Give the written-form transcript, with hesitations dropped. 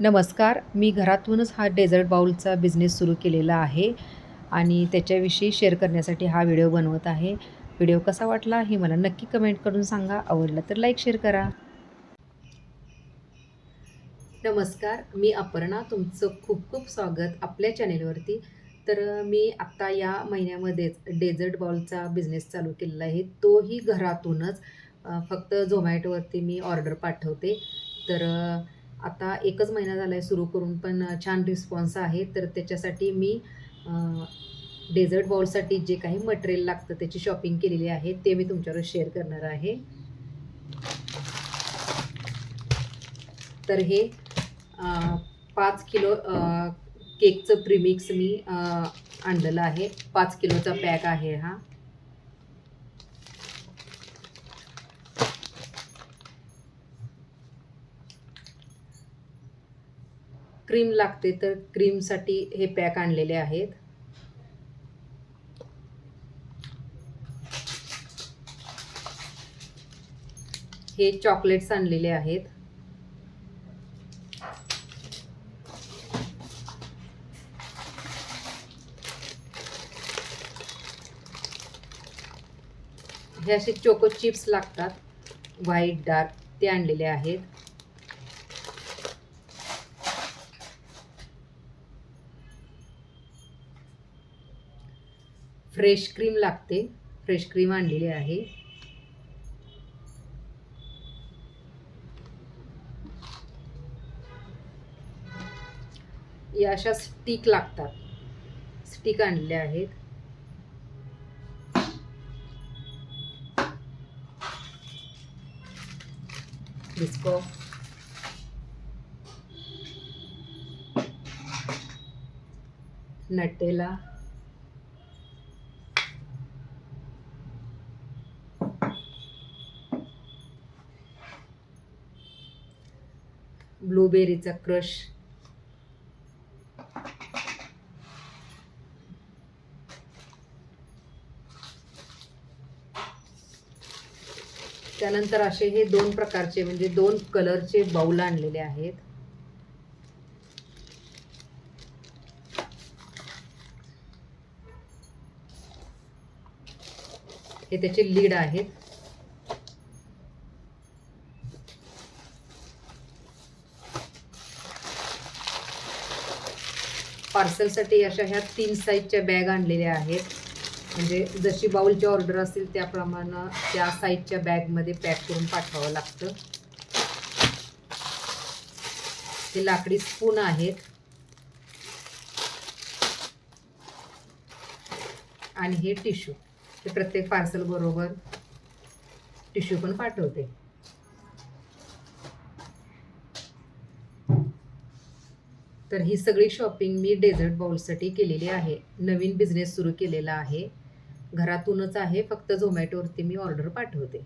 नमस्कार. मी घरातूनच हा डेझर्ट बाउलचा बिझनेस सुरू केलेला आहे आणि त्याच्याविषयी शेअर करण्यासाठी हा व्हिडिओ बनवत आहे. व्हिडिओ कसा वाटला हे मला नक्की कमेंट करून सांगा. आवडला तर लाईक शेअर करा. नमस्कार. मी अपर्णा. तुमचं खूप खूप स्वागत आपल्या चॅनेलवरती. मी आत्ता या महिन्यामध्येच डेझर्ट बाउलचा बिझनेस चालू केलेला आहे. तोही घरातूनच. फक्त झोमॅटोवरती मी ऑर्डर पाठवते. आता 1च महिना झाला आहे सुरू करून, पण छान रिस्पॉन्स आहे. तर त्याच्यासाठी मी डेझर्ट बाउलसाठी जे काही मटेरियल लागतं त्याची शॉपिंग केलेली आहे, ते मी तुमच्यावर शेअर करणार आहे. तर हे 5 किलो केकचं प्रीमिक्स मी आणलेलं आहे. 5 किलोचा पॅक आहे हा. क्रीम लागते, तर क्रीमसाठी हे पॅक आणलेले आहेत. हे चॉकलेट्स आणलेले आहेत. हे असे चोको चिप्स लागतात, व्हाईट डार्क, ते आणलेले आहेत. फ्रेश क्रीम लागते, फ्रेश क्रीम आणलेली आहे. या अशा स्टिक लागतात, स्टिक आणलेल्या आहेत. बिस्को, नटेला, ब्लूबेरीचा क्रश, त्यानंतर असे हे 2 प्रकारचे म्हणजे 2 कलरचे बाउल आणलेले आहेत. हे त्याचे लीड आहेत. पार्सलसाठी अशा ह्या 3 साईजच्या बॅग आणलेल्या आहेत. म्हणजे जशी बाउलची ऑर्डर असेल त्याप्रमाणे त्या साईजच्या बॅगमध्ये पॅक करून पाठवावं लागतं. हे लाकडी स्पून आहेत आणि हे टिश्यू. हे प्रत्येक पार्सल बरोबर टिश्यू पण पाठवते. तर ही सगळी शॉपिंग मी डेझर्ट बाउलसाठी केलेली आहे. नवीन बिझनेस सुरू केलेला आहे. घरातूनच आहे, फक्त झोमॅटोवरती मी ऑर्डर पाठवते.